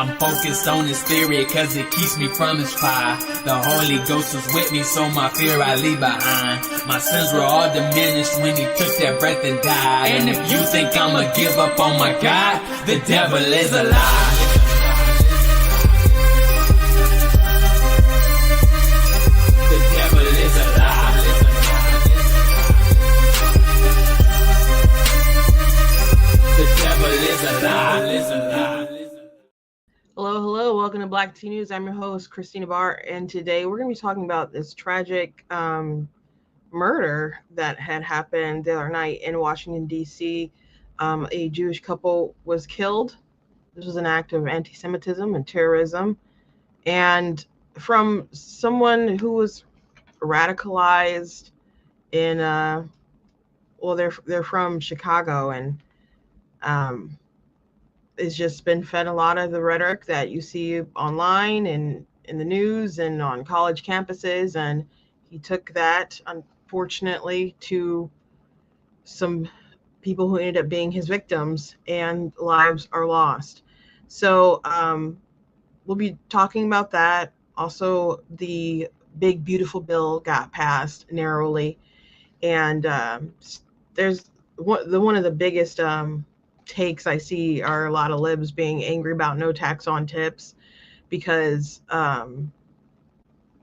I'm focused on this theory cause it keeps me from his fire. The Holy Ghost was with me, so my fear I leave behind. My sins were all diminished when he took that breath and died. And if you think I'ma give up on my God, the devil is a lie. The devil is a lie. The devil is a lie. Hello, welcome to Black Tea News. I'm your host, Christina Barr, and today we're going to be talking about this tragic murder that had happened the other night in Washington, D.C. A Jewish couple was killed. This was an act of anti-Semitism and terrorism, and from someone who was radicalized in, they're from Chicago, and it's just been fed a lot of the rhetoric that you see online and in the news and on college campuses. And he took that, unfortunately, to some people who ended up being his victims, and lives are lost. So we'll be talking about that. Also, the big, beautiful bill got passed narrowly. And there's one of the biggest takes I see are a lot of libs being angry about no tax on tips, because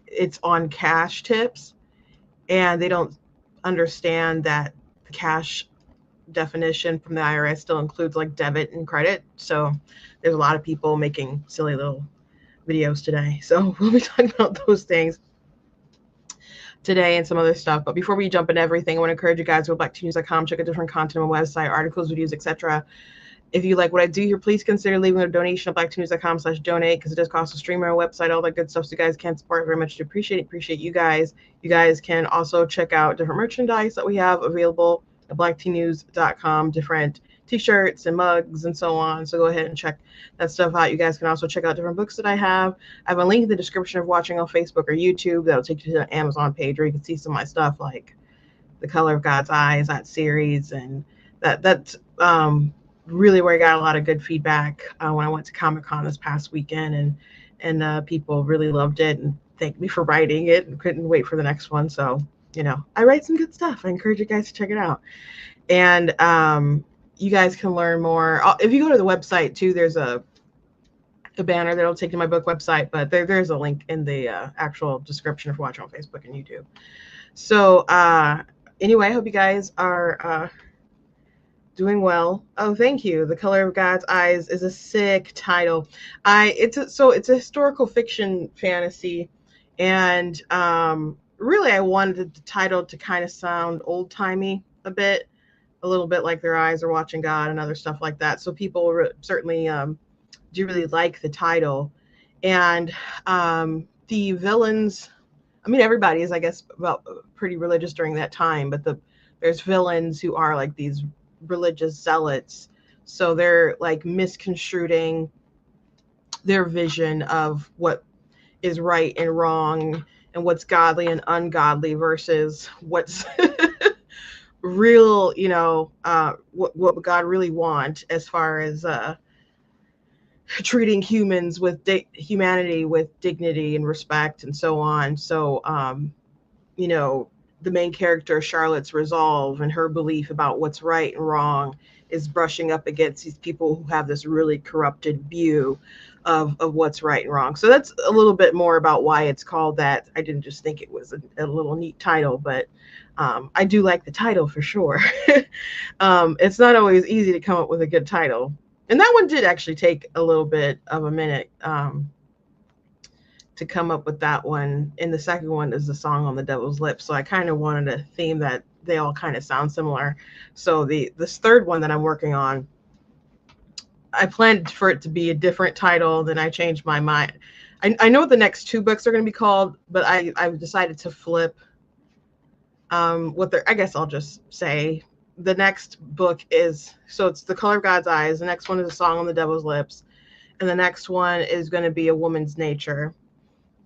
it's on cash tips, and they don't understand that the cash definition from the IRS still includes like debit and credit. So there's a lot of people making silly little videos today. So we'll be talking about those things today and some other stuff. But before we jump into everything, I want to encourage you guys to go blackteanews.com, check out different content on my website, articles, videos, etc. If you like what I do here, please consider leaving a donation at blackteanews.com/donate, because it does cost a streamer, a website, all that good stuff, so you guys can support. Very much appreciate you guys. You guys can also check out different merchandise that we have available at blackteanews.com, different t-shirts and mugs and so on. So go ahead and check that stuff out. You guys can also check out different books that I have. I have a link in the description of watching on Facebook or YouTube that'll take you to the Amazon page where you can see some of my stuff, like The Color of God's Eyes, that series. And that's really where I got a lot of good feedback when I went to Comic-Con this past weekend, and people really loved it and thanked me for writing it and couldn't wait for the next one. So, you know, I write some good stuff. I encourage you guys to check it out. And you guys can learn more. If you go to the website too, there's a banner that'll take you to my book website, but there's a link in the actual description for watching on Facebook and YouTube. So anyway, I hope you guys are doing well. Oh, thank you. The Color of God's Eyes is a sick title. It's a historical fiction fantasy, and really I wanted the title to kind of sound old-timey a little bit like Their Eyes Are Watching God and other stuff like that. So people certainly do really like the title. And the villains, I mean, everybody is, I guess, pretty religious during that time, but there's villains who are like these religious zealots. So they're like misconstruing their vision of what is right and wrong and what's godly and ungodly versus what's real, what God really wants as far as treating humans with humanity with dignity and respect and so on. So, the main character, Charlotte's resolve and her belief about what's right and wrong is brushing up against these people who have this really corrupted view of what's right and wrong. So that's a little bit more about why it's called that. I didn't just think it was a little neat title, but I do like the title for sure. It's not always easy to come up with a good title. And that one did actually take a little bit of a minute to come up with that one. And the second one is The Song on the Devil's Lips. So I kind of wanted a theme that they all kind of sound similar. So this third one that I'm working on, I planned for it to be a different title, then I changed my mind. I know what the next two books are going to be called, but I've decided to flip I guess I'll just say the next book is, so it's The Color of God's Eyes. The next one is A Song on the Devil's Lips. And the next one is going to be A Woman's Nature.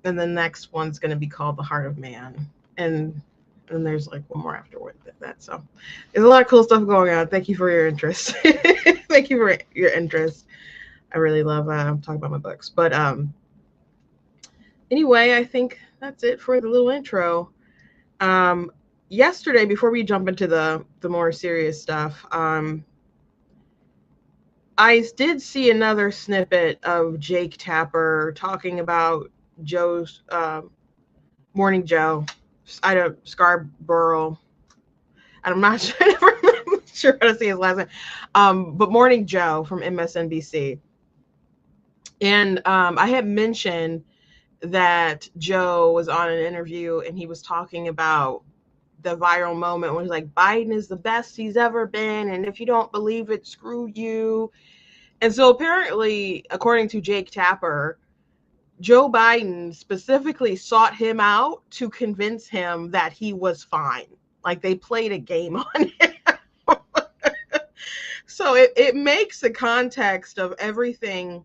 And the next one's going to be called The Heart of Man. And there's like one more afterward that. So there's a lot of cool stuff going on. Thank you for your interest. Thank you for your interest. I really love talking about my books. But anyway, I think that's it for the little intro. Yesterday, before we jump into the more serious stuff, I did see another snippet of Jake Tapper talking about Joe's Morning Joe. I don't Scarborough. I'm not sure how to say his last name. But Morning Joe from MSNBC. And I had mentioned that Joe was on an interview and he was talking about the viral moment when he's like, Biden is the best he's ever been. And if you don't believe it, screw you. And so apparently, according to Jake Tapper, Joe Biden specifically sought him out to convince him that he was fine. Like they played a game on him. So it makes the context of everything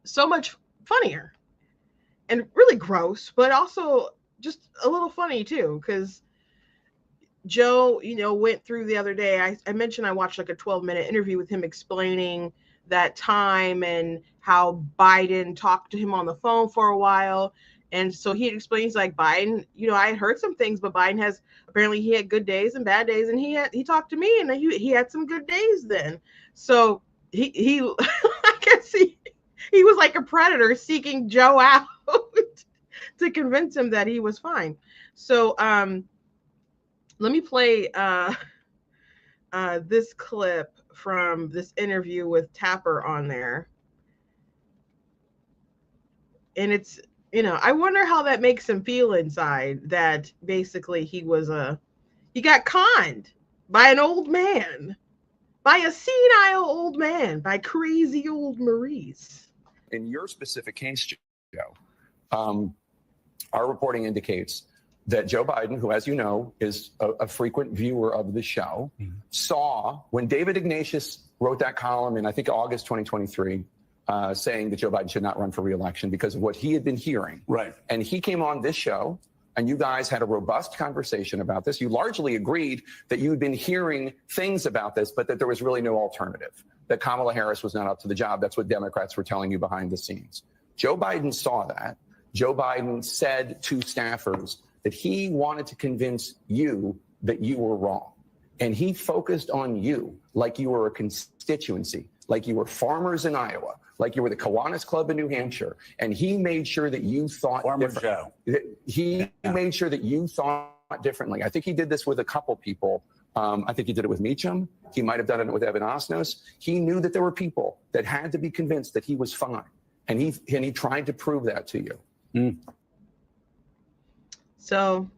so much funnier and really gross, but also just a little funny too, because Joe, went through the other day. I mentioned I watched like a 12-minute interview with him explaining that time and how Biden talked to him on the phone for a while. And so he explains like Biden, I had heard some things, but Biden apparently he had good days and bad days. And he talked to me and he had some good days then. So he I guess he was like a predator seeking Joe out to convince him that he was fine. So let me play this clip from this interview with Tapper on there. And it's, I wonder how that makes him feel inside, that basically he got conned by an old man, by a senile old man, by crazy old Maurice. In your specific case, Joe, our reporting indicates that Joe Biden, who, as you know, is a frequent viewer of the show, saw when David Ignatius wrote that column in, I think, August 2023, saying that Joe Biden should not run for re-election because of what he had been hearing. Right. And he came on this show, and you guys had a robust conversation about this. You largely agreed that you'd been hearing things about this, but that there was really no alternative, that Kamala Harris was not up to the job. That's what Democrats were telling you behind the scenes. Joe Biden saw that. Joe Biden said to staffers that he wanted to convince you that you were wrong. And he focused on you like you were a constituency, like you were farmers in Iowa, like you were the Kiwanis Club in New Hampshire. And he made sure that you thought differently. He made sure that you thought differently. I think he did this with a couple people. I think he did it with Meacham. He might have done it with Evan Osnos. He knew that there were people that had to be convinced that he was fine. And he tried to prove that to you. Mm. So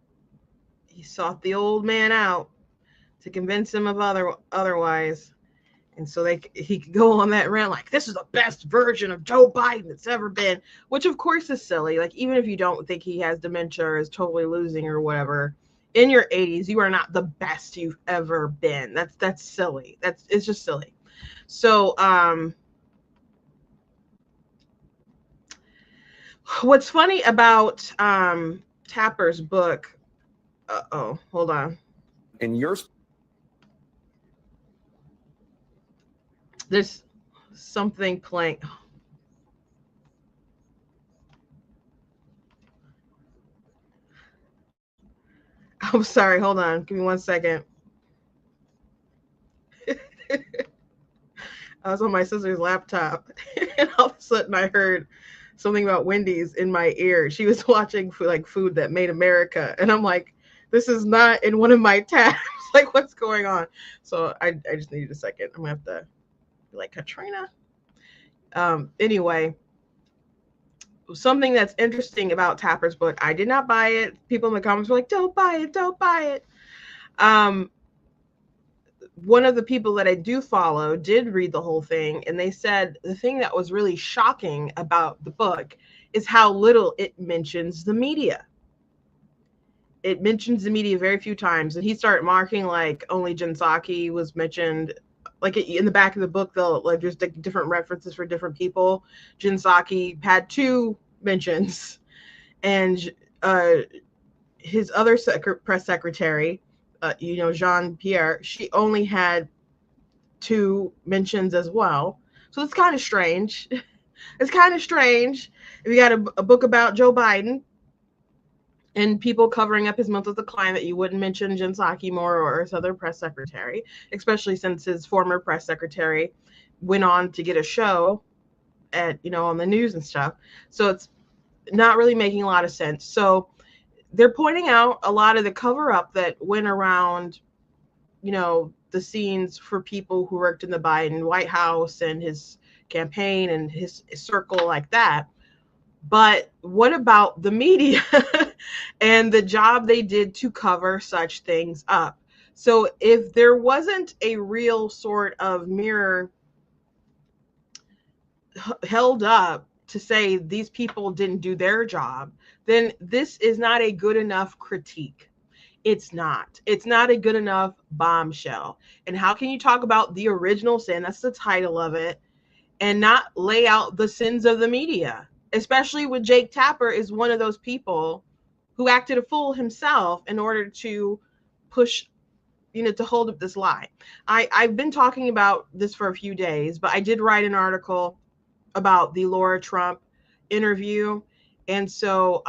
he sought the old man out to convince him of otherwise. And so he could go on that rant like, this is the best version of Joe Biden that's ever been, which of course is silly. Like, even if you don't think he has dementia or is totally losing or whatever, in your 80s, you are not the best you've ever been. That's silly. It's just silly. So what's funny about Tapper's book, hold on. And There's something playing. I'm sorry, hold on. Give me 1 second. I was on my sister's laptop and all of a sudden I heard something about Wendy's in my ear. She was watching Food That Made America. And I'm like, this is not in one of my tabs. Like, what's going on? So I just needed a second. I'm gonna have to be like, Katrina. Anyway, something that's interesting about Tapper's book, I did not buy it. People in the comments were like, don't buy it, don't buy it. One of the people that I do follow did read the whole thing, and they said the thing that was really shocking about the book is how little it mentions the media. It mentions the media very few times, and he started marking like only Jen Psaki was mentioned. Like in the back of the book, they'll like there's different references for different people. Jen Psaki had 2 mentions, and his other press secretary, Jean Pierre, she only had 2 mentions as well. So it's kind of strange. It's kind of strange if you got a book about Joe Biden and people covering up his mental decline that you wouldn't mention Jen Psaki more or his other press secretary, especially since his former press secretary went on to get a show at, on the news and stuff. So it's not really making a lot of sense. So they're pointing out a lot of the cover up that went around, the scenes for people who worked in the Biden White House and his campaign and his circle like that. But what about the media and the job they did to cover such things up? So if there wasn't a real sort of mirror held up to say these people didn't do their job, then this is not a good enough critique. It's not a good enough bombshell. And how can you talk about the original sin, that's the title of it, and not lay out the sins of the media? Especially when Jake Tapper is one of those people who acted a fool himself in order to push, to hold up this lie. I've been talking about this for a few days, but I did write an article about the Laura Trump interview. And so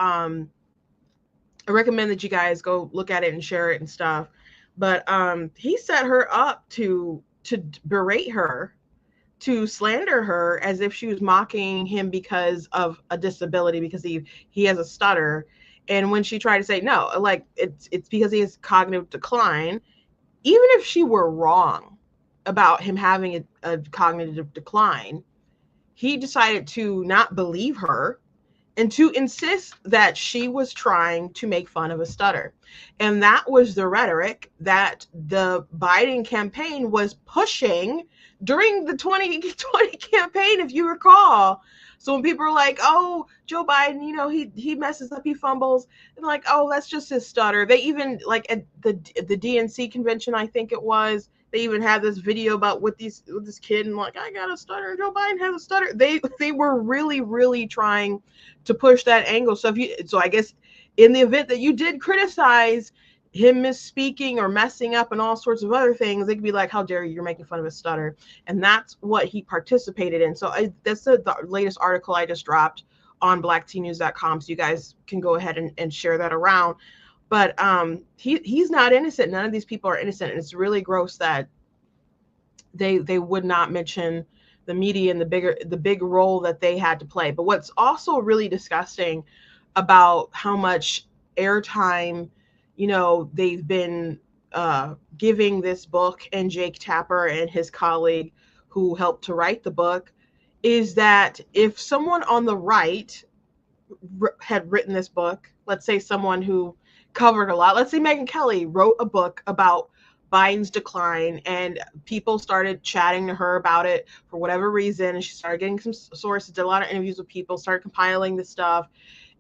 I recommend that you guys go look at it and share it and stuff. But he set her up to berate her, to slander her as if she was mocking him because of a disability, because he has a stutter. And when she tried to say, no, like it's because he has cognitive decline, even if she were wrong about him having a cognitive decline, he decided to not believe her and to insist that she was trying to make fun of a stutter. And that was the rhetoric that the Biden campaign was pushing during the 2020 campaign, if you recall. So when people were like, oh, Joe Biden, he messes up, he fumbles, and like, oh, that's just his stutter. They even, like at the DNC convention, I think it was, they even had this video about with this kid and like, I got a stutter, Joe Biden has a stutter. They were really, really trying to push that angle. So I guess in the event that you did criticize him misspeaking or messing up and all sorts of other things, they could be like, how dare you, you're making fun of a stutter. And that's what he participated in. So that's the latest article I just dropped on blacktnews.com. So you guys can go ahead and share that around. But he's not innocent. None of these people are innocent. And it's really gross that they would not mention the media and the big role that they had to play. But what's also really disgusting about how much airtime they've been giving this book and Jake Tapper and his colleague who helped to write the book is that if someone on the right had written this book, let's say someone who covered a lot, let's say Megyn Kelly wrote a book about Biden's decline and people started chatting to her about it for whatever reason, and she started getting some sources, did a lot of interviews with people, started compiling this stuff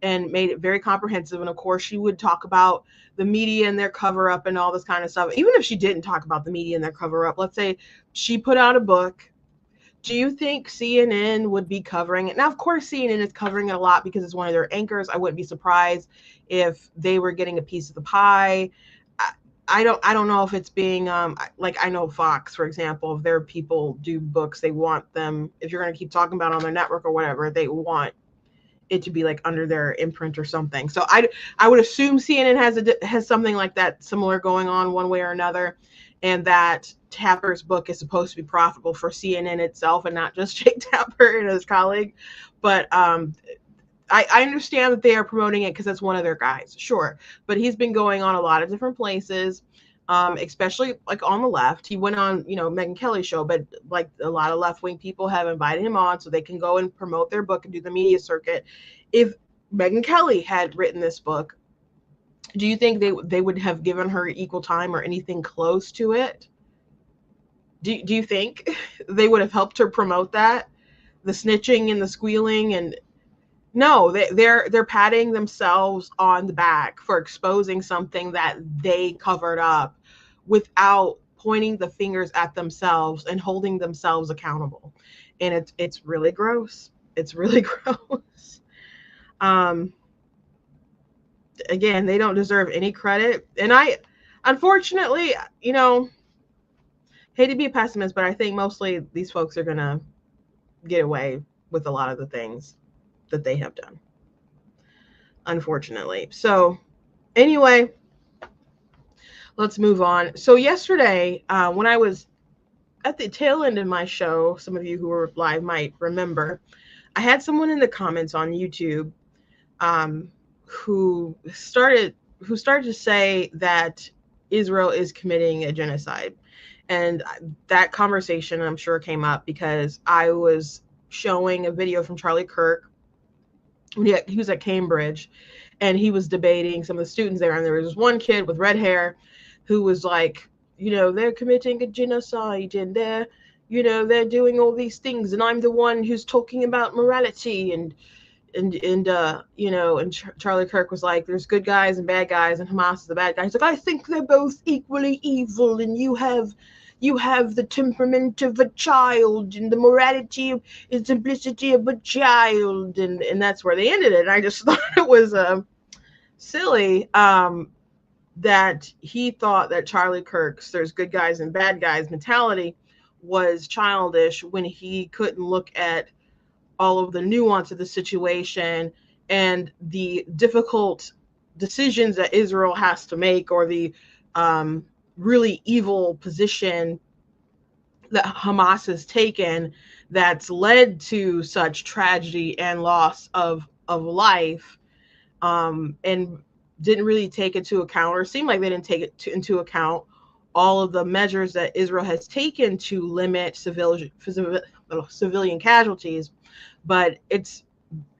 and made it very comprehensive. And of course she would talk about the media and their cover up and all this kind of stuff. Even if she didn't talk about the media and their cover up, let's say she put out a book, do you think CNN would be covering it? Now, of course, CNN is covering it a lot because it's one of their anchors. I wouldn't be surprised if they were getting a piece of the pie. I don't know if it's being like, I know Fox, for example, if their people do books, they want them, if you're going to keep talking about it on their network or whatever, they want it to be like under their imprint or something. So I would assume CNN has something like that similar going on one way or another, and that Tapper's book is supposed to be profitable for CNN itself and not just Jake Tapper and his colleague. But I understand that they are promoting it because it's one of their guys, sure. But he's been going on a lot of different places, especially like on the left. He went on, Megyn Kelly's show, but like a lot of left-wing people have invited him on so they can go and promote their book and do the media circuit. If Megyn Kelly had written this book, do you think they would have given her equal time or anything close to it? Do you think they would have helped her promote that? The snitching and the squealing and no, they're patting themselves on the back for exposing something that they covered up without pointing the fingers at themselves and holding themselves accountable. And it's really gross. It's really gross. Again, they don't deserve any credit. And I, unfortunately, hate to be a pessimist, but I think mostly these folks are going to get away with a lot of the things that they have done, unfortunately. So anyway, let's move on. So yesterday, when I was at the tail end of my show, some of you who were live might remember, I had someone in the comments on YouTube who started to say that Israel is committing a genocide. And that conversation, I'm sure, came up because I was showing a video from Charlie Kirk. He was at Cambridge, and he was debating some of the students there. And there was one kid with red hair who was like, they're committing a genocide, and they're doing all these things, and I'm the one who's talking about morality. And Charlie Kirk was like, there's good guys and bad guys, and Hamas is the bad guy. He's like, I think they're both equally evil, and you have the temperament of a child and the morality and simplicity of a child, and that's where they ended it. And I just thought it was silly that he thought that Charlie Kirk's there's good guys and bad guys mentality was childish when he couldn't look at all of the nuance of the situation and the difficult decisions that Israel has to make, or the really evil position that Hamas has taken that's led to such tragedy and loss of life, and didn't really take into account, or seemed like they didn't take it into account, all of the measures that Israel has taken to limit civilian casualties. But it's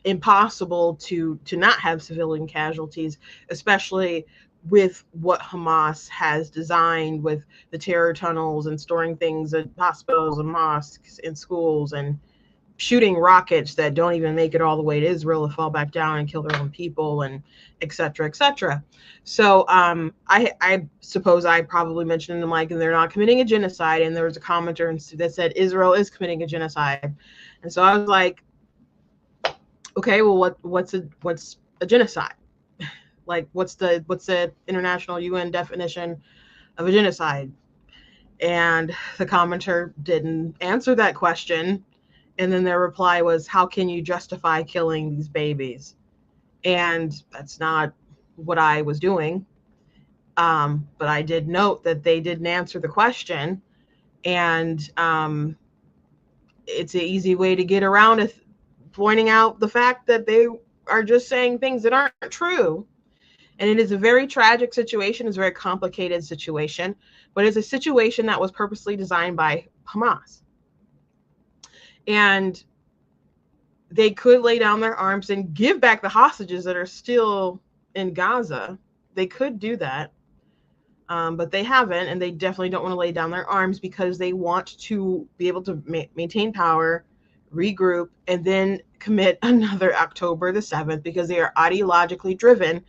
impossible to not have civilian casualties, especially with what Hamas has designed with the terror tunnels and storing things at hospitals and mosques and schools, and shooting rockets that don't even make it all the way to Israel to fall back down and kill their own people, and et cetera, et cetera. So I suppose I probably mentioned in the mic, and they're not committing a genocide. And there was a commenter that said Israel is committing a genocide. And so I was like, okay, well, what's a genocide? Like, what's the international UN definition of a genocide? And the commenter didn't answer that question. And then their reply was, how can you justify killing these babies? And that's not what I was doing. But I did note that they didn't answer the question. And it's an easy way to get around it, pointing out the fact that they are just saying things that aren't true. And it is a very tragic situation. It's a very complicated situation, but it's a situation that was purposely designed by Hamas. And they could lay down their arms and give back the hostages that are still in Gaza. They could do that, but they haven't, and they definitely don't want to lay down their arms because they want to be able to maintain power, regroup, and then commit another October the 7th, because they are ideologically driven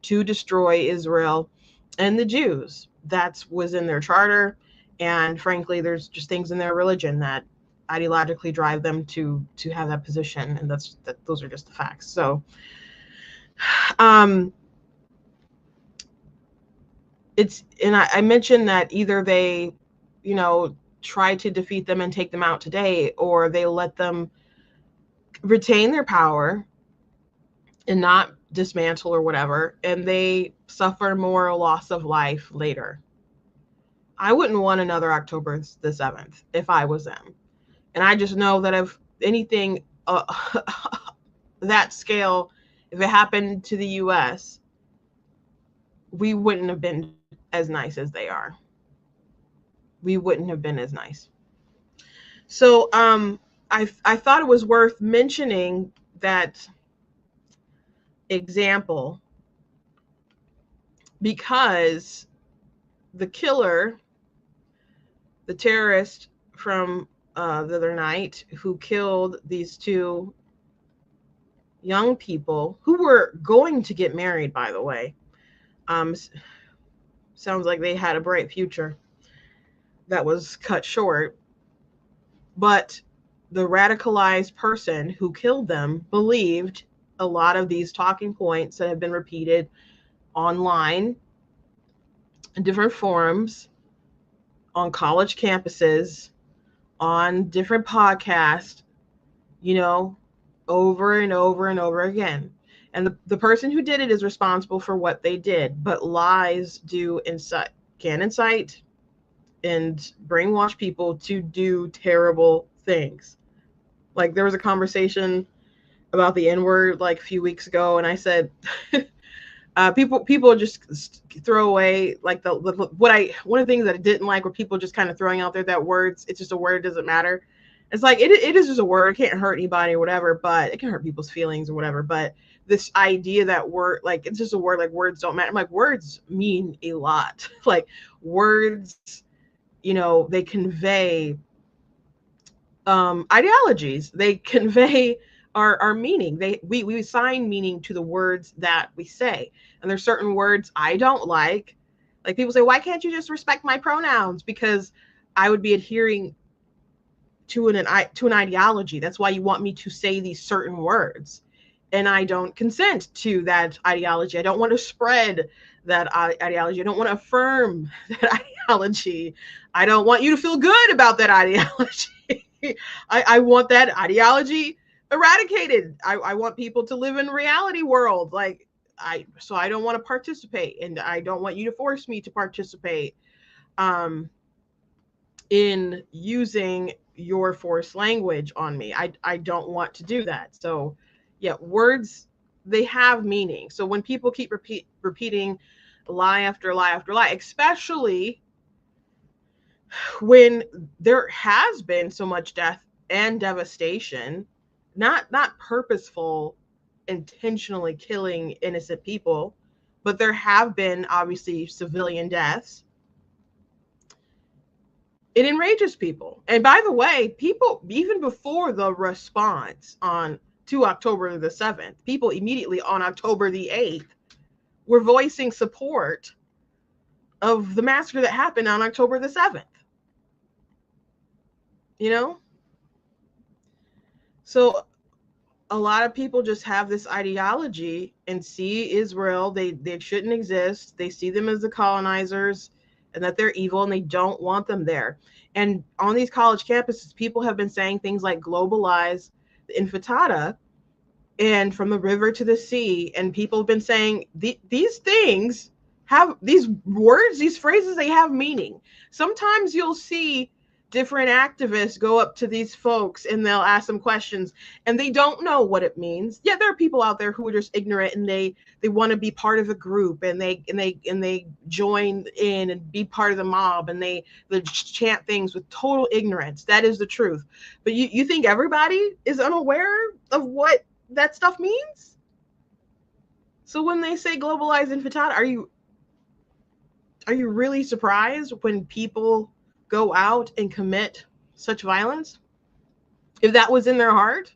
to destroy Israel and the Jews. That was in their charter, and frankly, there's just things in their religion that ideologically drive them to have that position, and those are just the facts. So I mentioned that either they try to defeat them and take them out today, or they let them retain their power and not dismantle or whatever, and they suffer more loss of life later. I wouldn't want another October the 7th if I was them. And I just know that if anything that scale, if it happened to the US, we wouldn't have been as nice as they are. We wouldn't have been as nice. So I thought it was worth mentioning that example, because the killer, the terrorist from the other night who killed these two young people who were going to get married, by the way, sounds like they had a bright future that was cut short. But the radicalized person who killed them believed a lot of these talking points that have been repeated online in different forums, on college campuses, on different podcasts, you know, over and over and over again. And the person who did it is responsible for what they did, but lies can incite and brainwash people to do terrible things. Like there was a conversation about the N-word like a few weeks ago, and I said people just throw away like one of the things that I didn't like were people just kind of throwing out there that words, it's just a word, it doesn't matter. It's like it is just a word, it can't hurt anybody or whatever, but it can hurt people's feelings or whatever. But this idea that word, like it's just a word, like words don't matter. I'm like, words mean a lot. Like words, you know, they convey ideologies, they convey our meaning. We assign meaning to the words that we say. And there's certain words I don't like people say, why can't you just respect my pronouns? Because I would be adhering to an ideology. That's why you want me to say these certain words, and I don't consent to that ideology. I don't want to spread that ideology. I don't want to affirm that ideology. I don't want you to feel good about that ideology. I want that ideology eradicated. I want people to live in reality world. So I don't want to participate, and I don't want you to force me to participate in using your forced language on me. I don't want to do that. So yeah, words, they have meaning. So when people keep repeating lie after lie after lie, especially when there has been so much death and devastation, not purposeful, intentionally killing innocent people, but there have been obviously civilian deaths. It enrages people. And by the way, people, even before the response to October the 7th, people immediately on October the 8th were voicing support of the massacre that happened on October the 7th. You know? So a lot of people just have this ideology and see Israel, they shouldn't exist. They see them as the colonizers and that they're evil and they don't want them there. And on these college campuses, people have been saying things like globalize the intifada and from the river to the sea. And people have been saying these things have these words, these phrases, they have meaning. Sometimes you'll see different activists go up to these folks and they'll ask them questions and they don't know what it means. Yeah, there are people out there who are just ignorant and they want to be part of a group and they join in and be part of the mob and they chant things with total ignorance. That is the truth. But you think everybody is unaware of what that stuff means? So when they say globalized intifada, are you really surprised when people go out and commit such violence? If that was in their heart?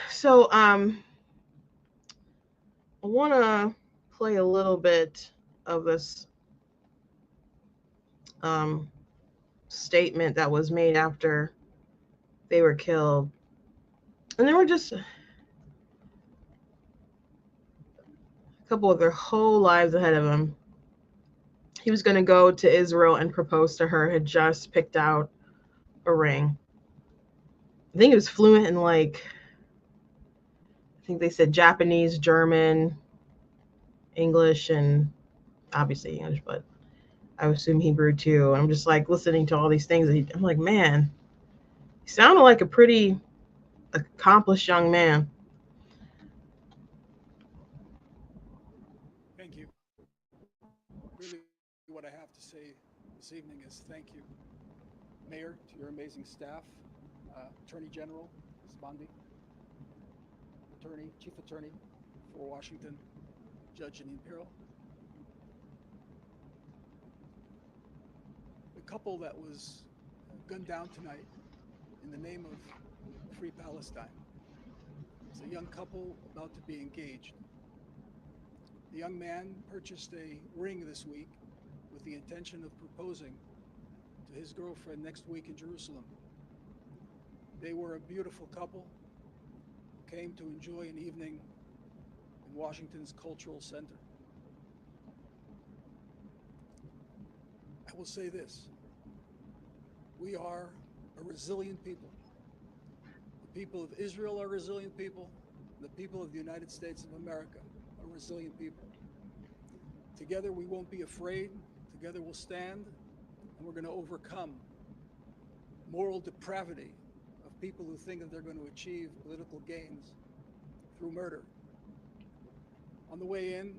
So I want to play a little bit of this statement that was made after they were killed. And there were just a couple of their whole lives ahead of him. He was going to go to Israel and propose to her, had just picked out a ring. I think he was fluent in I think they said Japanese, German, English, and obviously English, but I assume Hebrew too. I'm just listening to all these things. And I'm like, man, he sounded like a pretty accomplished young man. Thank you. Really, what I have to say this evening is thank you, Mayor, to your amazing staff, Attorney General Bondi, Chief Attorney for Washington, Judge Jeanine Pirro. The couple that was gunned down tonight in the name of Free Palestine. It's a young couple about to be engaged. The young man purchased a ring this week with the intention of proposing to his girlfriend next week in Jerusalem. They were a beautiful couple who came to enjoy an evening in Washington's Cultural Center. I will say this. We are a resilient people. The people of Israel are resilient people. The people of the United States of America are resilient people. Together we won't be afraid. Together we'll stand, and we're going to overcome moral depravity of people who think that they're going to achieve political gains through murder. On the way in,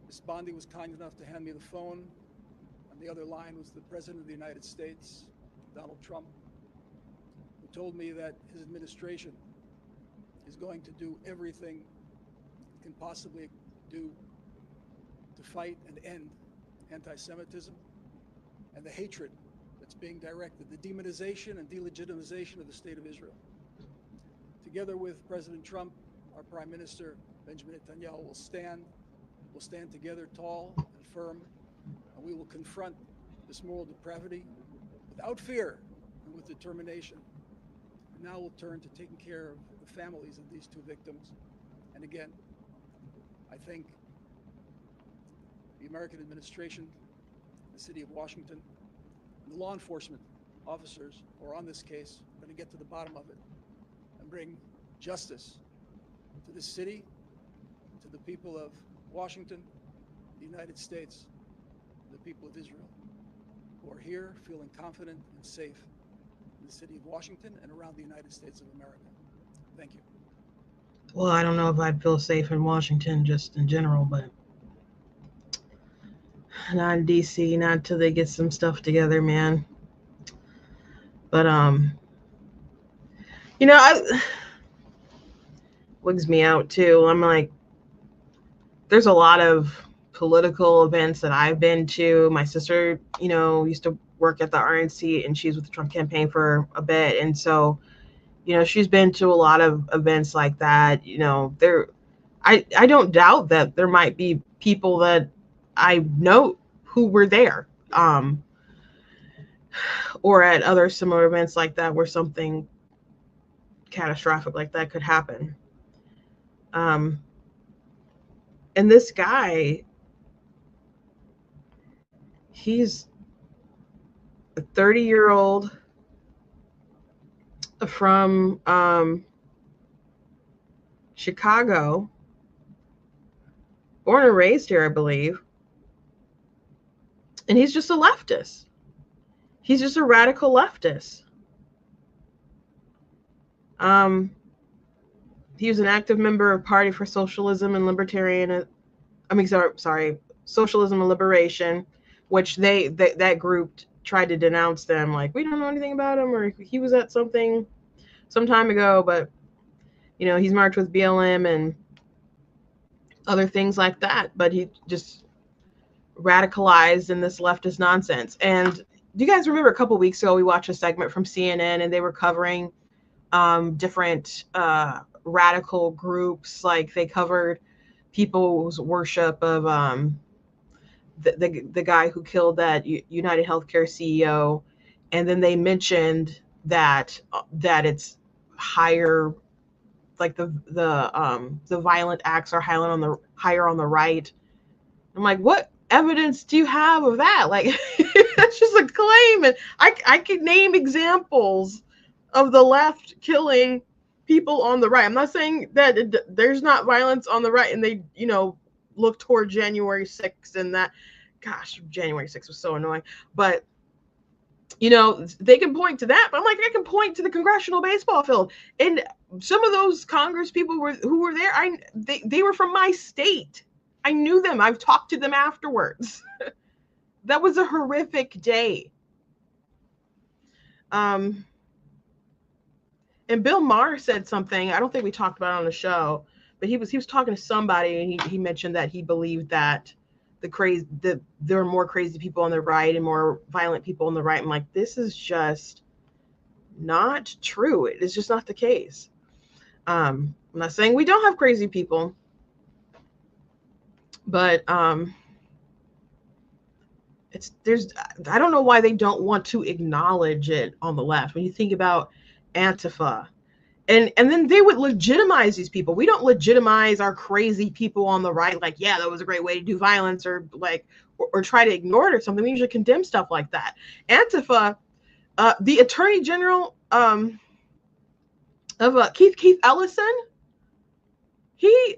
Ms. Bondi was kind enough to hand me the phone. On the other line was the President of the United States, Donald Trump, who told me that his administration is going to do everything it can possibly do to fight and end anti-Semitism and the hatred that's being directed, the demonization and delegitimization of the State of Israel. Together with President Trump, our Prime Minister, Benjamin Netanyahu, will stand together tall and firm, and we will confront this moral depravity without fear and with determination. And now we'll turn to taking care of the families of these two victims. And again, I think the American administration, the city of Washington, and the law enforcement officers who are on this case are going to get to the bottom of it and bring justice to this city, to the people of Washington, the United States, the people of Israel, who are here feeling confident and safe in the city of Washington and around the United States of America. Thank you. Well, I don't know if I'd feel safe in Washington just in general, but not in DC, not until they get some stuff together, man. But wigs me out too. I'm like, there's a lot of political events that I've been to. My sister, used to work at the RNC, and she's with the Trump campaign for a bit, and so, she's been to a lot of events like that. I don't doubt that there might be people that I know who were there, or at other similar events like that where something catastrophic like that could happen. And this guy, he's a 30-year-old from Chicago, born and raised here, I believe. And he's just a leftist. He's just a radical leftist. He was an active member of Party for Socialism and Socialism and Liberation, which that group tried to denounce them, like, we don't know anything about him, or he was at something some time ago, but he's marched with BLM and other things like that, but he just radicalized in this leftist nonsense. And do you guys remember a couple weeks ago we watched a segment from CNN, and they were covering different radical groups? Like, they covered people's worship of the guy who killed that United Healthcare CEO, and then they mentioned that it's higher, like the violent acts are higher on the right. I'm like, what evidence do you have of that? Like, that's just a claim, and I could name examples of the left killing people on the right. I'm not saying that there's not violence on the right, and they look toward January 6th and that. Gosh, January 6th was so annoying. But, they can point to that. But I'm like, I can point to the congressional baseball field. And some of those Congress people who were there, they were from my state. I knew them. I've talked to them afterwards. That was a horrific day. And Bill Maher said something, I don't think we talked about it on the show, but he was talking to somebody, and he mentioned that he believed that there are more crazy people on the right and more violent people on the right. I'm like, this is just not true. It is just not the case. I'm not saying we don't have crazy people, but I don't know why they don't want to acknowledge it on the left. When you think about Antifa, and then they would legitimize these people. We don't legitimize our crazy people on the right, like, yeah, that was a great way to do violence, or try to ignore it or something. We usually condemn stuff like that. Antifa, the Attorney General of Keith Ellison, he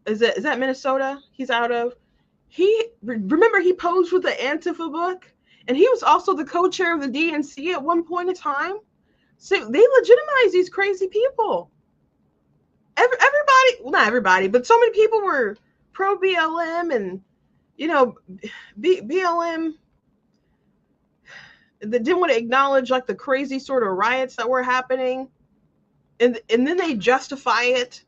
is that Minnesota? He's out of. Remember he posed with the Antifa book, and he was also the co-chair of the DNC at one point in time. So they legitimize these crazy people. Everybody, well, not everybody, but so many people were pro BLM, and BLM that didn't want to acknowledge like the crazy sort of riots that were happening, and then they justify it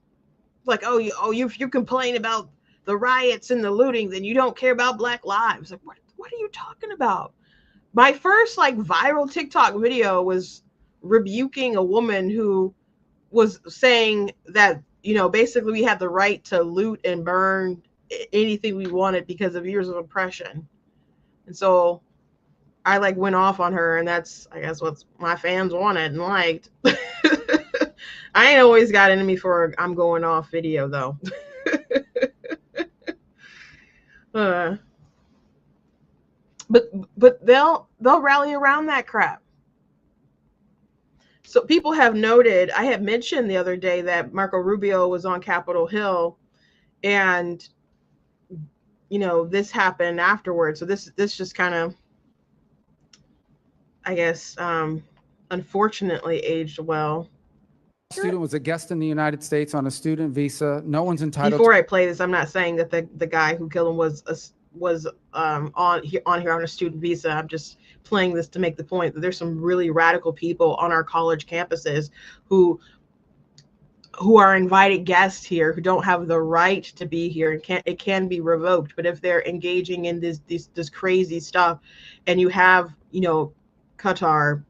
like, if you complain about the riots and the looting, then you don't care about Black lives. Like, what are you talking about? My first like viral TikTok video was rebuking a woman who was saying that, basically we had the right to loot and burn anything we wanted because of years of oppression. And so I like went off on her, and that's, I guess, what my fans wanted and liked. I ain't always got into me for I'm going off video though. But they'll rally around that crap. So people have noted, I had mentioned the other day that Marco Rubio was on Capitol Hill, and this happened afterwards. So this just kind of, I guess, unfortunately aged well. Student was a guest in the United States on a student visa. No one's entitled. Before I play this, I'm not saying that the guy who killed him was on here on a student visa. I'm just playing this to make the point that there's some really radical people on our college campuses who are invited guests here, who don't have the right to be here, and it can be revoked. But if they're engaging in this crazy stuff, and you have Qatar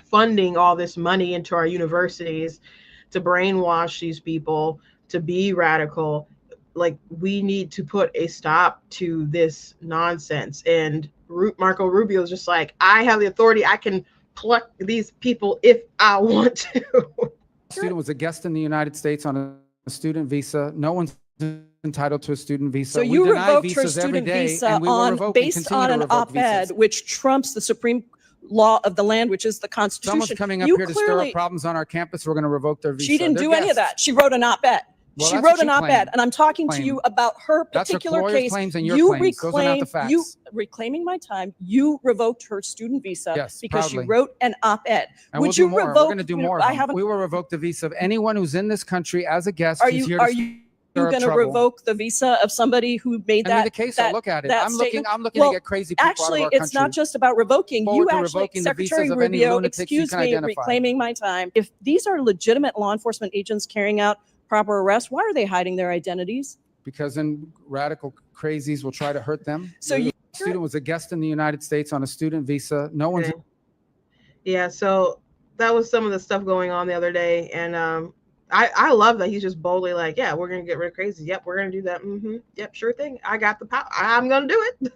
funding all this money into our universities to brainwash these people to be radical, like, we need to put a stop to this nonsense. And Marco Rubio is just like, I have the authority. I can pluck these people if I want to. Student was a guest in the United States on a student visa. No one's entitled to a student visa. So you revoked her student visa based on an op-ed which trumps the Supreme law of the land, which is the Constitution. Someone's coming up here to stir up problems on our campus. We're going to revoke their visa. She didn't do any of that. She wrote an op-ed. Well, she wrote an op-ed, and I'm talking to you about her particular case. Claims and your claims. Those are not the facts. You reclaiming my time. You revoked her student visa because proudly. she wrote an op-ed. And Would you revoke? revoke? We're going to do more. We will revoke the visa of anyone who's in this country as a guest. Are you going to revoke the visa of somebody who made that? The case, I'll look at it. I'm looking to get crazy people out of our country. Actually, it's not just about revoking. You actually, Secretary Rubio, excuse me, reclaiming my time. If these are legitimate law enforcement agents carrying out proper arrests, why are they hiding their identities? Because then radical crazies will try to hurt them. So the student was a guest in the United States on a student visa. No one's. Yeah, so that was some of the stuff going on the other day, and I love that he's just boldly like, yeah, we're gonna get rid of crazy. Yep, we're gonna do that. Yep, sure thing. I got the power. I'm gonna do it.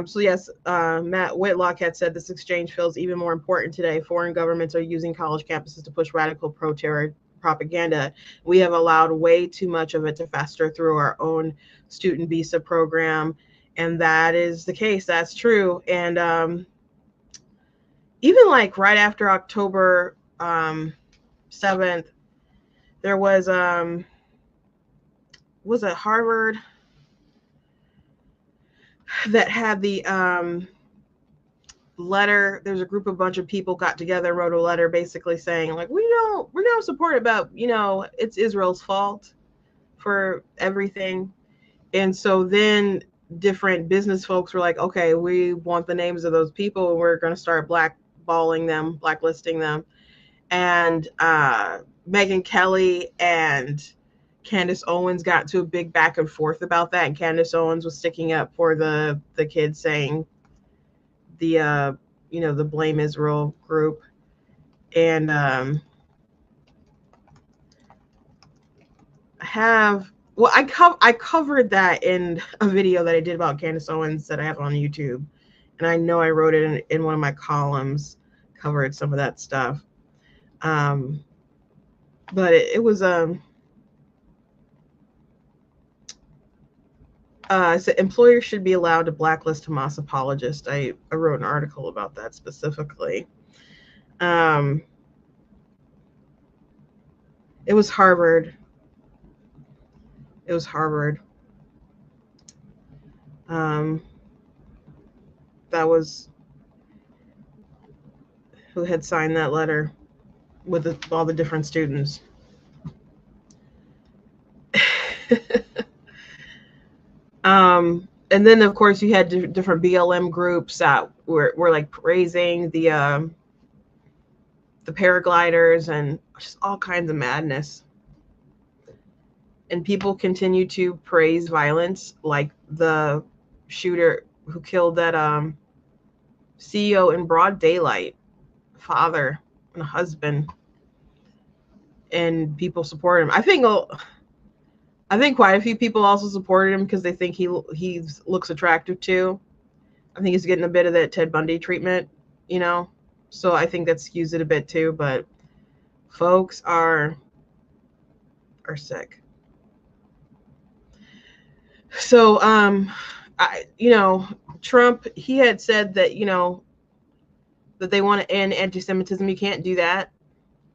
So yes, Matt Whitlock had said this exchange feels even more important today. Foreign governments are using college campuses to push radical pro-terror propaganda. We have allowed way too much of it to fester through our own student visa program, and that is the case. That's true. And even like right after October 7th, there was it Harvard that had the letter. There's a bunch of people got together and wrote a letter basically saying like, we don't support about, it's Israel's fault for everything. And so then different business folks were like, okay, we want the names of those people, and we're going to start blacklisting them. And Megyn Kelly and Candace Owens got into a big back and forth about that, and Candace Owens was sticking up for the kids, saying the Blame Israel group. And I covered that in a video that I did about Candace Owens that I have on YouTube, and I know I wrote it in one of my columns, covered some of that stuff. But it was So employers should be allowed to blacklist Hamas apologists. I wrote an article about that specifically. It was Harvard. It was Harvard. That was who had signed that letter with all the different students. And then of course you had different BLM groups that were like praising the paragliders and just all kinds of madness. And people continue to praise violence, like the shooter who killed that CEO in broad daylight, father and a husband, and people support him. I think quite a few people also supported him because they think he looks attractive too. I think he's getting a bit of that Ted Bundy treatment, you know. So I think that skews it a bit too. But folks are sick. So Trump, he had said that that they want to end anti-Semitism. You can't do that.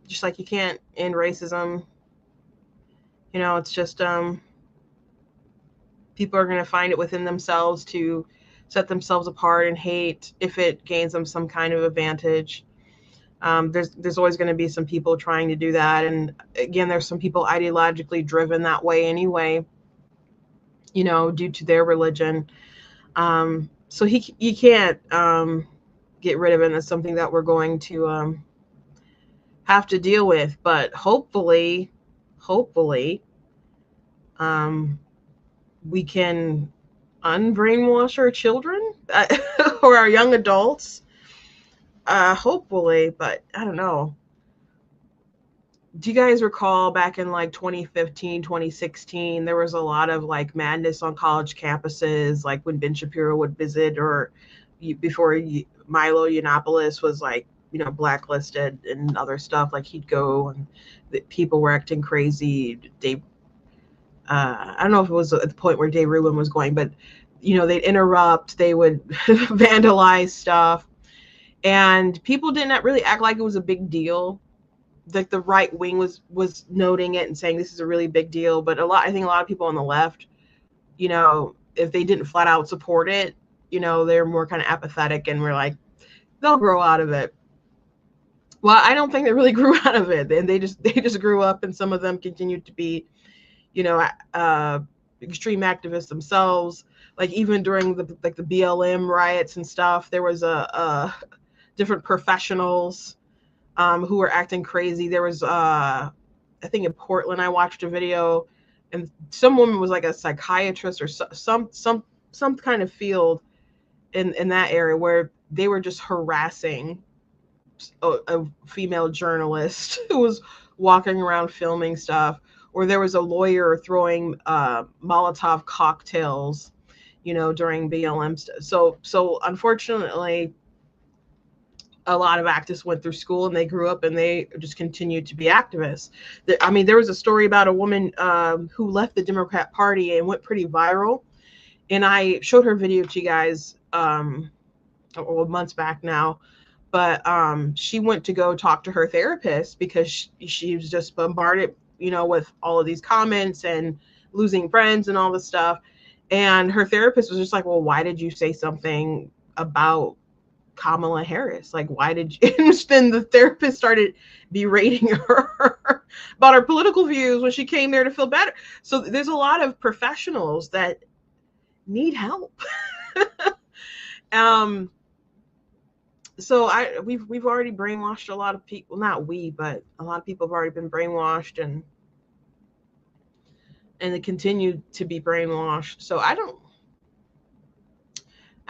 Just like you can't end racism. It's just people are going to find it within themselves to set themselves apart and hate if it gains them some kind of advantage. There's always going to be some people trying to do that, and again, there's some people ideologically driven that way anyway, due to their religion. So you can't get rid of it. And that's something that we're going to have to deal with. But hopefully, we can unbrainwash our children or our young adults. Hopefully, but I don't know. Do you guys recall back in like 2015, 2016, there was a lot of like madness on college campuses, like when Ben Shapiro would visit, or before Milo Yiannopoulos was like, blacklisted and other stuff, like he'd go and people were acting crazy. I don't know if it was at the point where Dave Rubin was going, but they'd interrupt, they would vandalize stuff, and people did not really act like it was a big deal. Like the right wing was noting it and saying this is a really big deal, but I think a lot of people on the left, if they didn't flat out support it, they're more kind of apathetic and we're like, they'll grow out of it. Well, I don't think they really grew out of it, and they just grew up, and some of them continued to be, extreme activists themselves. Like even during the BLM riots and stuff, there was a different professionals who were acting crazy. There was I think in Portland, I watched a video, and some woman was like a psychiatrist or some kind of field in that area where they were just harassing a female journalist who was walking around filming stuff, or there was a lawyer throwing Molotov cocktails, during BLM stuff. So unfortunately, a lot of activists went through school and they grew up and they just continued to be activists. I mean, there was a story about a woman who left the Democrat Party and went pretty viral. And I showed her video to you guys months back now. But she went to go talk to her therapist because she was just bombarded, with all of these comments and losing friends and all this stuff. And her therapist was just like, well, why did you say something about Kamala Harris? Like, why did you? And then the therapist started berating her about her political views when she came there to feel better. So there's a lot of professionals that need help. So we've already brainwashed a lot of people. Not we, but a lot of people have already been brainwashed, and they continue to be brainwashed. So I don't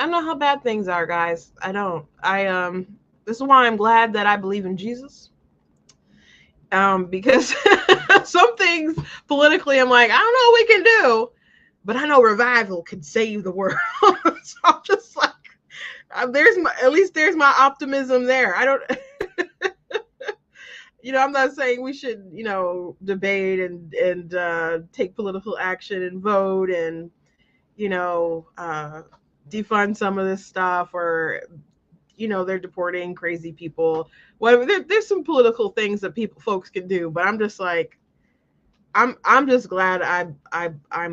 know how bad things are, guys. I don't. This is why I'm glad that I believe in Jesus. Because some things politically, I'm like, I don't know what we can do, but I know revival could save the world. So I'm just like, there's my optimism there. I don't, I'm not saying we should, debate and take political action and vote and, defund some of this stuff, or they're deporting crazy people. Whatever. There's some political things that folks can do, but I'm just like, I'm just glad I'm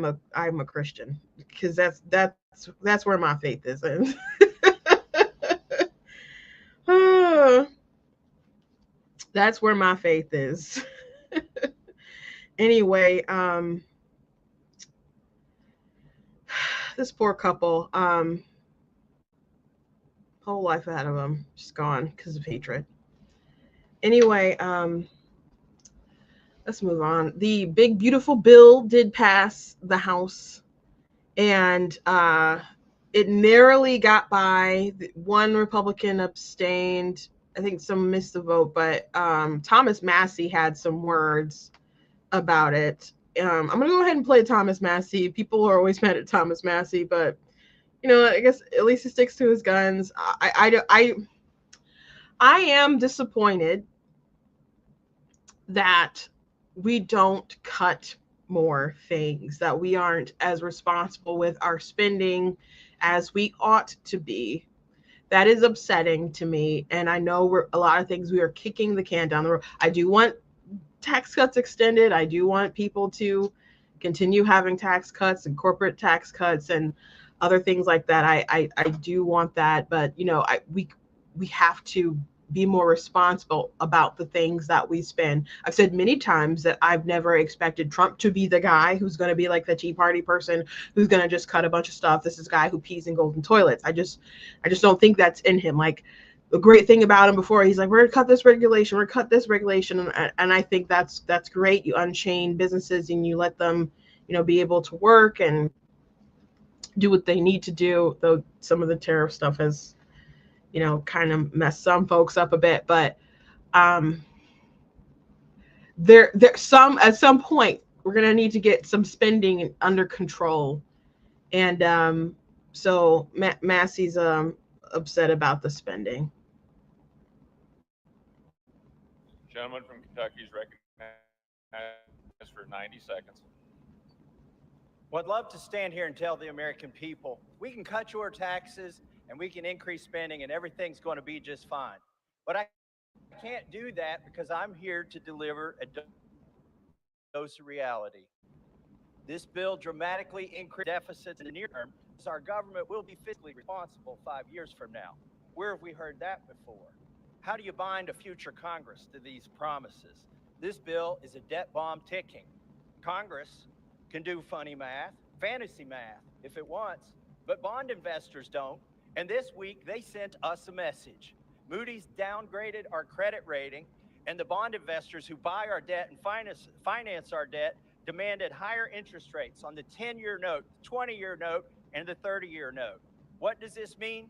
a Christian, because that's where my faith is. That's where my faith is. Anyway, this poor couple, whole life ahead of them, just gone because of hatred. Anyway, let's move on. The big beautiful bill did pass the House, and it narrowly got by. One Republican abstained. I think some missed the vote, but Thomas Massie had some words about it. I'm going to go ahead and play Thomas Massie. People are always mad at Thomas Massie, but I guess at least he sticks to his guns. I am disappointed that we don't cut more things, that we aren't as responsible with our spending as we ought to be. That is upsetting to me. And I know a lot of things we are kicking the can down the road. I do want tax cuts extended. I do want people to continue having tax cuts and corporate tax cuts and other things like that. I do want that, but we have to be more responsible about the things that we spend. I've said many times that I've never expected Trump to be the guy who's going to be like the Tea Party person who's going to just cut a bunch of stuff. This is a guy who pees in golden toilets. I just don't think that's in him. Like, the great thing about him before, he's like, we're gonna cut this regulation, and I think that's great. You unchain businesses and you let them, be able to work and do what they need to do. Though some of the tariff stuff has, kind of messed some folks up a bit, but at some point we're gonna need to get some spending under control, and so Massey's upset about the spending. Gentleman from Kentucky is recognized for 90 seconds. Well, I'd love to stand here and tell the American people, we can cut your taxes and we can increase spending and everything's going to be just fine. But I can't do that because I'm here to deliver a dose of reality. This bill dramatically increases deficits in the near term, so our government will be fiscally responsible 5 years from now. Where have we heard that before? How do you bind a future Congress to these promises? This bill is a debt bomb ticking. Congress can do funny math, fantasy math, if it wants, but bond investors don't. And this week, they sent us a message. Moody's downgraded our credit rating, and the bond investors who buy our debt and finance our debt demanded higher interest rates on the 10-year note, 20-year note, and the 30-year note. What does this mean?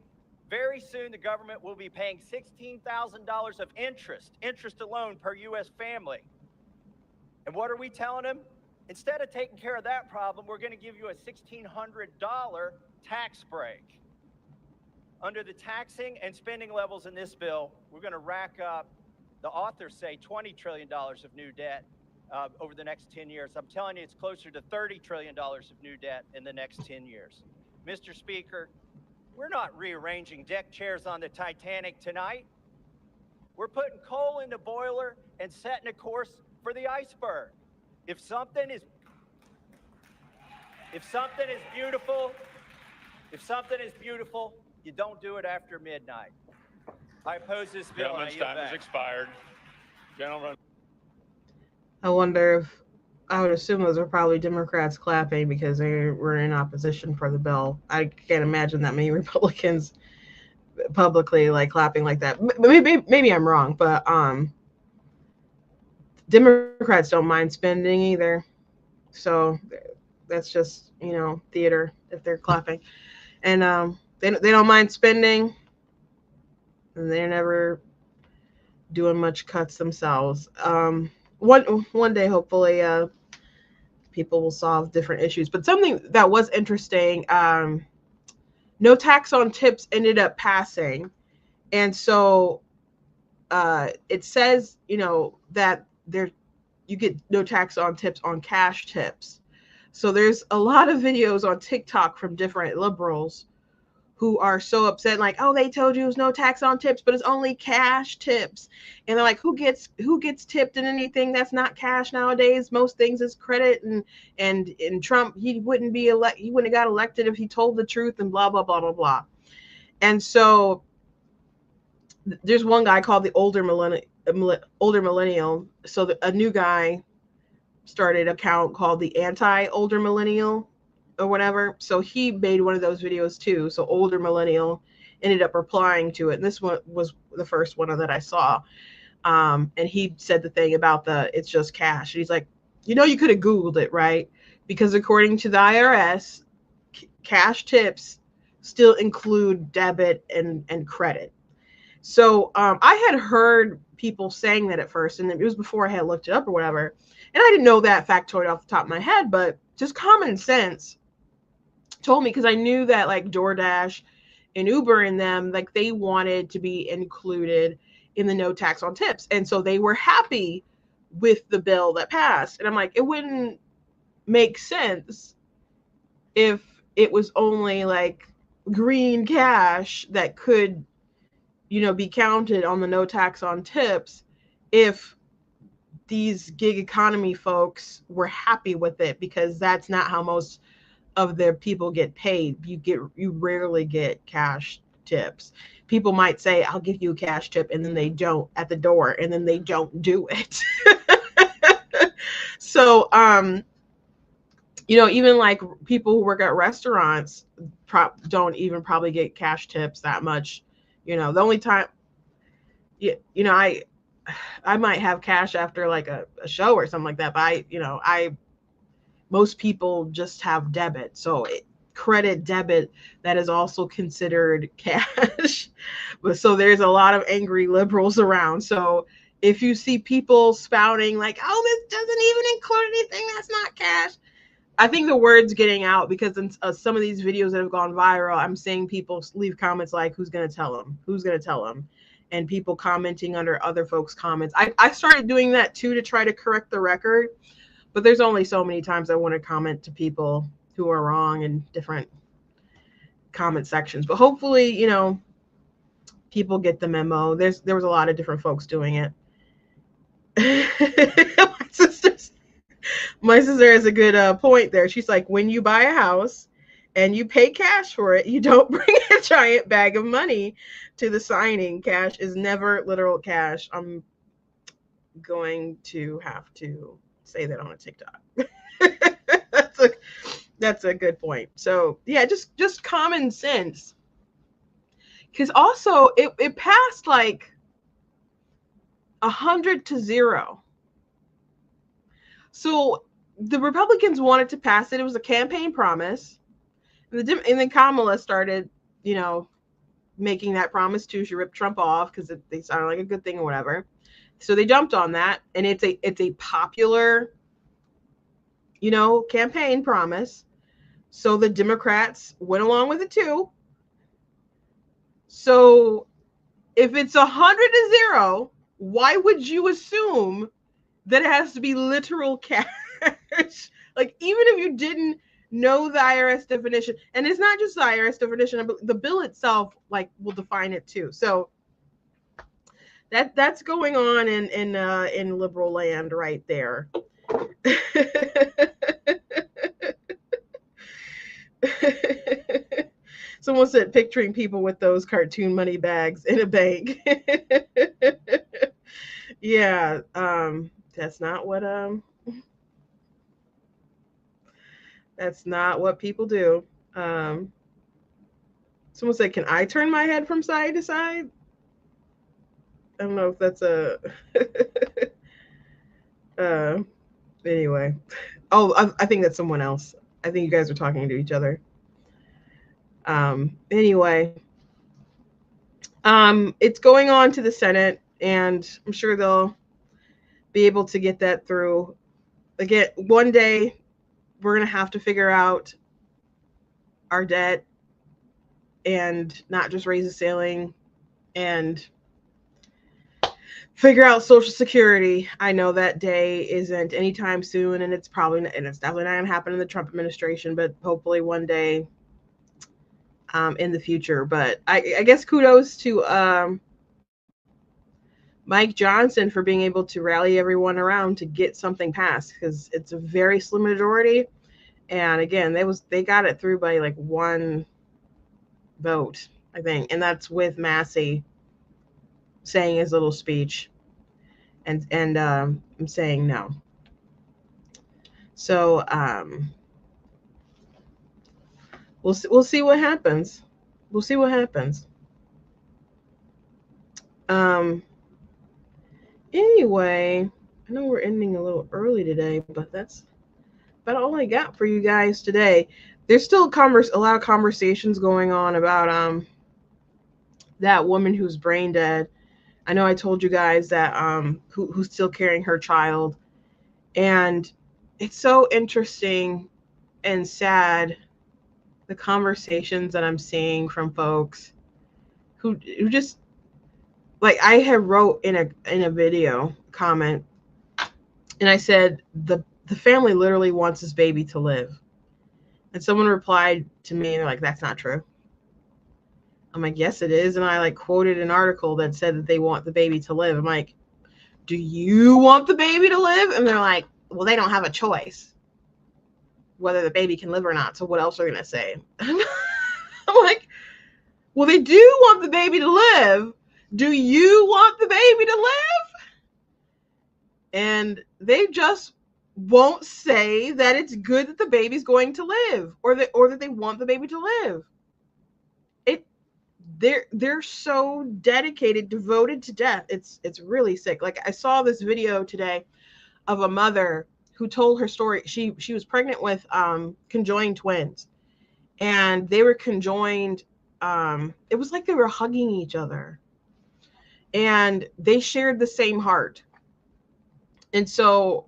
Very soon, the government will be paying $16,000 of interest alone per U.S. family. And what are we telling them? Instead of taking care of that problem, we're going to give you a $1,600 tax break. Under the taxing and spending levels in this bill, we're going to rack up, the authors say, $20 trillion of new debt over the next 10 years. I'm telling you, it's closer to $30 trillion of new debt in the next 10 years. Mr. Speaker, we're not rearranging deck chairs on the Titanic tonight. We're putting coal in the boiler and setting a course for the iceberg. If something is beautiful, you don't do it after midnight. I oppose this bill. Gentleman's time has expired. Gentlemen. I wonder if, I would assume those are probably Democrats clapping because they were in opposition for the bill. I can't imagine that many Republicans publicly clapping like that. Maybe I'm wrong, but Democrats don't mind spending either. So that's just, theater if they're clapping. And they don't mind spending, and they're never doing much cuts themselves. One day, hopefully, people will solve different issues. But something that was interesting, no tax on tips ended up passing. And so it says, that you get no tax on tips on cash tips. So there's a lot of videos on TikTok from different liberals who are so upset, like, oh, they told you there's no tax on tips, but it's only cash tips. And they're like, who gets tipped in anything that's not cash nowadays? Most things is credit, and Trump, he wouldn't have got elected if he told the truth, and blah, blah, blah, blah, blah. And so there's one guy called the older millennial. So a new guy started an account called the anti-older millennial or whatever. So he made one of those videos too. So older millennial ended up replying to it. And this one was the first one that I saw. And he said the thing about it's just cash. And he's like, you could have Googled it, right? Because according to the IRS, cash tips still include debit and credit. So I had heard people saying that at first, and it was before I had looked it up or whatever. And I didn't know that factoid off the top of my head, but just common sense told me, because I knew that like DoorDash and Uber and them, like they wanted to be included in the no tax on tips. And so they were happy with the bill that passed. And I'm like, it wouldn't make sense if it was only like green cash that could, be counted on the no tax on tips if these gig economy folks were happy with it, because that's not how most of their people get paid. You rarely get cash tips. People might say, I'll give you a cash tip, and then they don't at the door, and then they don't do it. So, even like people who work at restaurants don't even probably get cash tips that much. The only time, I might have cash after like a show or something like that, but most people just have debit. So credit, debit, that is also considered cash. But so there's a lot of angry liberals around. So if you see people spouting like, oh, this doesn't even include anything that's not cash, I think the word's getting out, because in some of these videos that have gone viral, I'm seeing people leave comments like, who's going to tell them? Who's going to tell them? And people commenting under other folks' comments. I started doing that too, to try to correct the record. But there's only so many times I want to comment to people who are wrong in different comment sections. But hopefully, people get the memo. There was a lot of different folks doing it. My sister has a good point there. She's like, when you buy a house and you pay cash for it, you don't bring a giant bag of money to the signing. Cash is never literal cash. I'm going to have to say that on a TikTok. That's a good point. So yeah, just common sense. Because also it passed like 100-0. So the Republicans wanted to pass it. It was a campaign promise. And then Kamala started, making that promise too. She ripped Trump off because they sounded like a good thing or whatever. So they jumped on that, and it's a popular, campaign promise. So the Democrats went along with it too. So if it's 100-0, why would you assume that it has to be literal cash? Like, even if you didn't know the IRS definition, and it's not just the IRS definition, but the bill itself, like, will define it too. So that's going on in liberal land right there. Someone said picturing people with those cartoon money bags in a bank. Yeah, that's not what people do. Someone said, can I turn my head from side to side? I don't know if that's anyway. Oh, I think that's someone else. I think you guys are talking to each other. Anyway, it's going on to the Senate, and I'm sure they'll be able to get that through. Again, one day we're going to have to figure out our debt and not just raise a ceiling and figure out Social Security. I know that day isn't anytime soon, and it's definitely not going to happen in the Trump administration, but hopefully one day in the future. But I guess kudos to Mike Johnson for being able to rally everyone around to get something passed, because it's a very slim majority. And again, they got it through by like one vote, I think, and that's with Massey saying his little speech and I'm saying no. So we'll see what happens. We'll see what happens. Anyway, I know we're ending a little early today, but that's about all I got for you guys today. There's still a lot of conversations going on about that woman who's brain dead. I know I told you guys that who's still carrying her child, and it's so interesting and sad, the conversations that I'm seeing from folks who just, like, I had wrote in a video comment, and I said the family literally wants this baby to live, and someone replied to me and they're like, that's not true. I'm like, yes it is. And I like quoted an article that said that they want the baby to live. I'm like, do you want the baby to live? And they're like, well, they don't have a choice whether the baby can live or not, so what else are they gonna say? I'm like, well, they do want the baby to live. Do you want the baby to live? And they just won't say that it's good that the baby's going to live, or that they want the baby to live. They're so dedicated, devoted to death. It's really sick. Like, I saw this video today of a mother who told her story. She was pregnant with conjoined twins, and they were conjoined. It was like they were hugging each other, and they shared the same heart. And so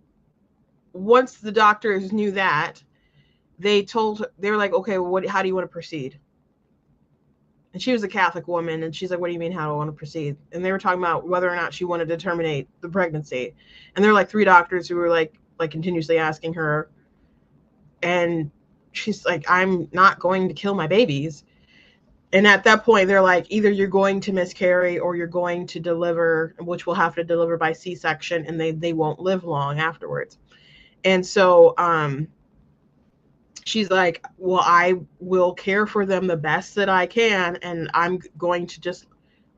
once the doctors knew that, they were like, okay, well, how do you want to proceed? And she was a Catholic woman, and she's like, what do you mean, how do I want to proceed? And they were talking about whether or not she wanted to terminate the pregnancy. And there were like 3 doctors who were like continuously asking her. And she's like, I'm not going to kill my babies. And at that point, they're like, either you're going to miscarry or you're going to deliver, which we'll have to deliver by C-section, and they won't live long afterwards. And so she's like, well, I will care for them the best that I can, and I'm going to just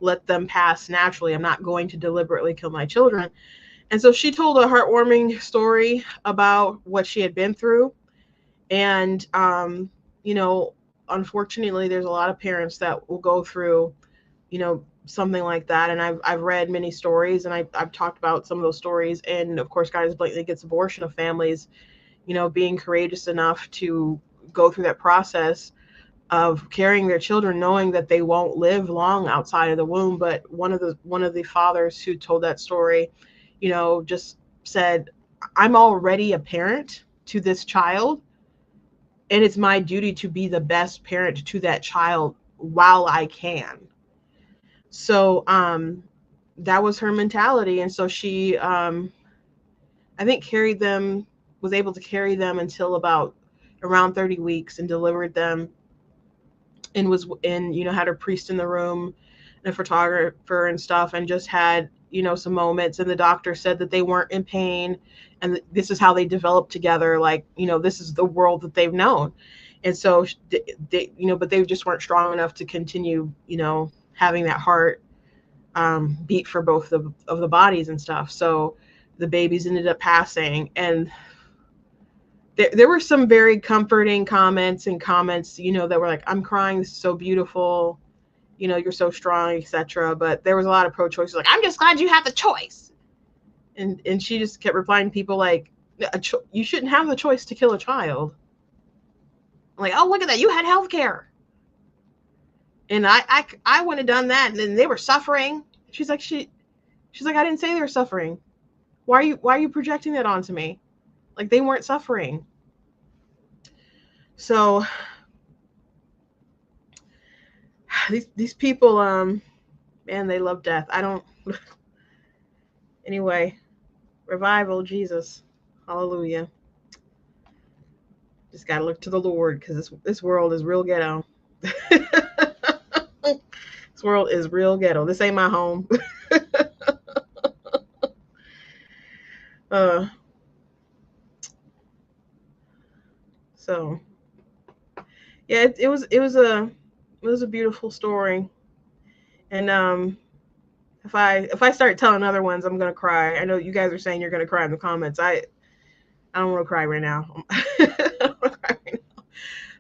let them pass naturally. I'm not going to deliberately kill my children. And so she told a heartwarming story about what she had been through. And, you know, unfortunately, there's a lot of parents that will go through, you know, something like that. And I've read many stories, and I've talked about some of those stories. And of course, God is blatantly against abortion, of families, you know, being courageous enough to go through that process of carrying their children, knowing that they won't live long outside of the womb. But one of the fathers who told that story, you know, just said, I'm already a parent to this child, and it's my duty to be the best parent to that child while I can. So that was her mentality. And so she, I think, was able to carry them until about around 30 weeks and delivered them, and you know, had her priest in the room and a photographer and stuff, and just had, you know, some moments. And the doctor said that they weren't in pain, and this is how they developed together. Like, you know, this is the world that they've known. And so they, you know, but they just weren't strong enough to continue, you know, having that heart beat for both of the bodies and stuff. So the babies ended up passing, and there were some very comforting comments, you know, that were like, I'm crying, this is so beautiful, you know, you're so strong, etc. But there was a lot of pro-choice, like, I'm just glad you have the choice. And she just kept replying to people like, you shouldn't have the choice to kill a child. I'm like, oh, look at that, you had health care. And I wouldn't have done that, and then they were suffering. She's like, I didn't say they were suffering. Why are you projecting that onto me? Like, they weren't suffering. So these people, man, they love death. Anyway, revival, Jesus. Hallelujah. Just got to look to the Lord because this world is real ghetto. This world is real ghetto. This ain't my home. So yeah, it was a beautiful story. And if I start telling other ones, I'm gonna cry. I know you guys are saying you're gonna cry in the comments. I don't want to cry right now.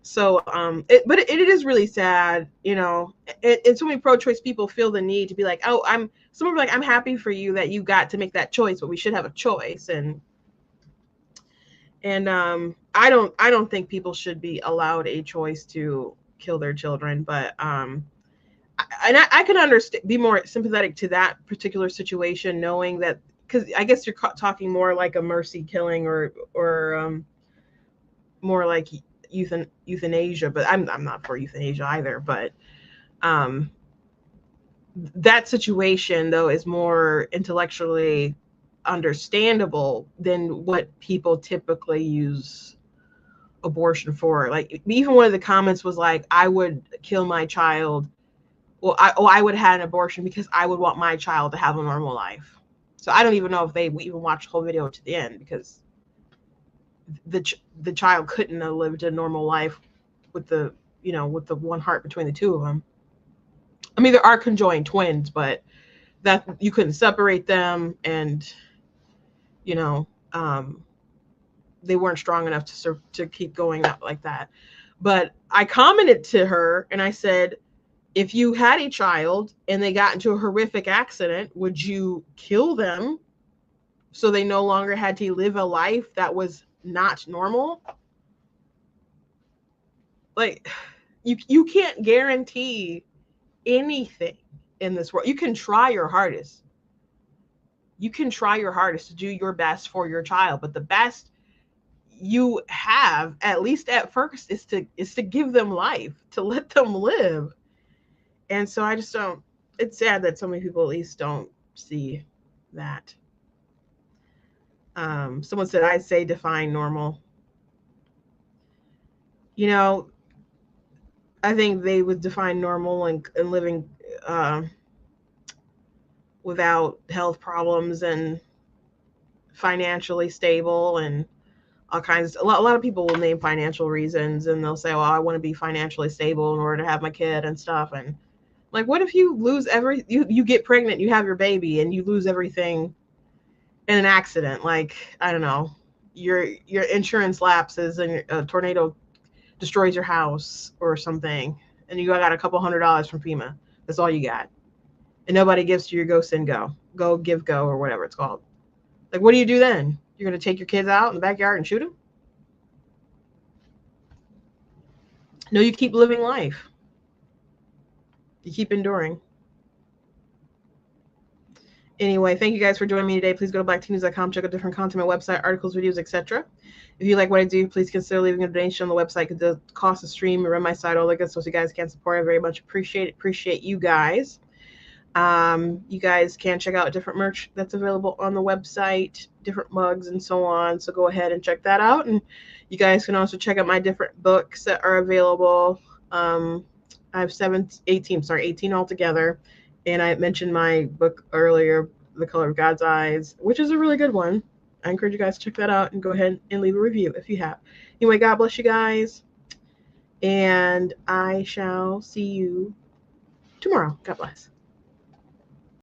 So but it is really sad, you know. And so many pro-choice people feel the need to be like, oh, some are like, I'm happy for you that you got to make that choice, but we should have a choice. And I don't think people should be allowed a choice to kill their children, but I can understand, be more sympathetic to that particular situation, knowing that, because I guess you're talking more like a mercy killing or more like euthanasia, but I'm not for euthanasia either. But that situation though is more intellectually understandable than what people typically use abortion for. Like, even one of the comments was like, I would kill my child. Well, I would have had an abortion because I would want my child to have a normal life. So I don't even know if they even watched the whole video to the end, because the child couldn't have lived a normal life with the one heart between the two of them. I mean, there are conjoined twins, but that you couldn't separate them, and they weren't strong enough to keep going up like that. But I commented to her and I said, if you had a child and they got into a horrific accident, would you kill them so they no longer had to live a life that was not normal? Like, you can't guarantee anything in this world. You can try your hardest. You can try your hardest to do your best for your child, but the best you have, at least at first, is to give them life, to let them live. And so I just don't, it's sad that so many people at least don't see that. Someone said, I'd say define normal. I think they would define normal and living without health problems and financially stable and all kinds. A lot of people will name financial reasons, and they'll say, well, I want to be financially stable in order to have my kid and stuff. And like, what if you lose you get pregnant, you have your baby, and you lose everything in an accident? Like, I don't know, your insurance lapses and a tornado destroys your house or something, and you got a couple $100 from FEMA. That's all you got. And nobody gives you your go, send, go, give, go, or whatever it's called. Like, what do you do then? You're going to take your kids out in the backyard and shoot them? No, you keep living life. You keep enduring. Anyway, thank you guys for joining me today. Please go to blacktnews.com, check out different content, my website, articles, videos, etc. If you like what I do, please consider leaving a donation on the website, because the cost of stream and run my site, all that good stuff. So you guys can support. I very much appreciate you guys. You guys can check out different merch that's available on the website, different mugs and so on. So go ahead and check that out. And you guys can also check out my different books that are available. I have 18 altogether. And I mentioned my book earlier, The Color of God's Eyes, which is a really good one. I encourage you guys to check that out and go ahead and leave a review if you have. Anyway, God bless you guys. And I shall see you tomorrow. God bless.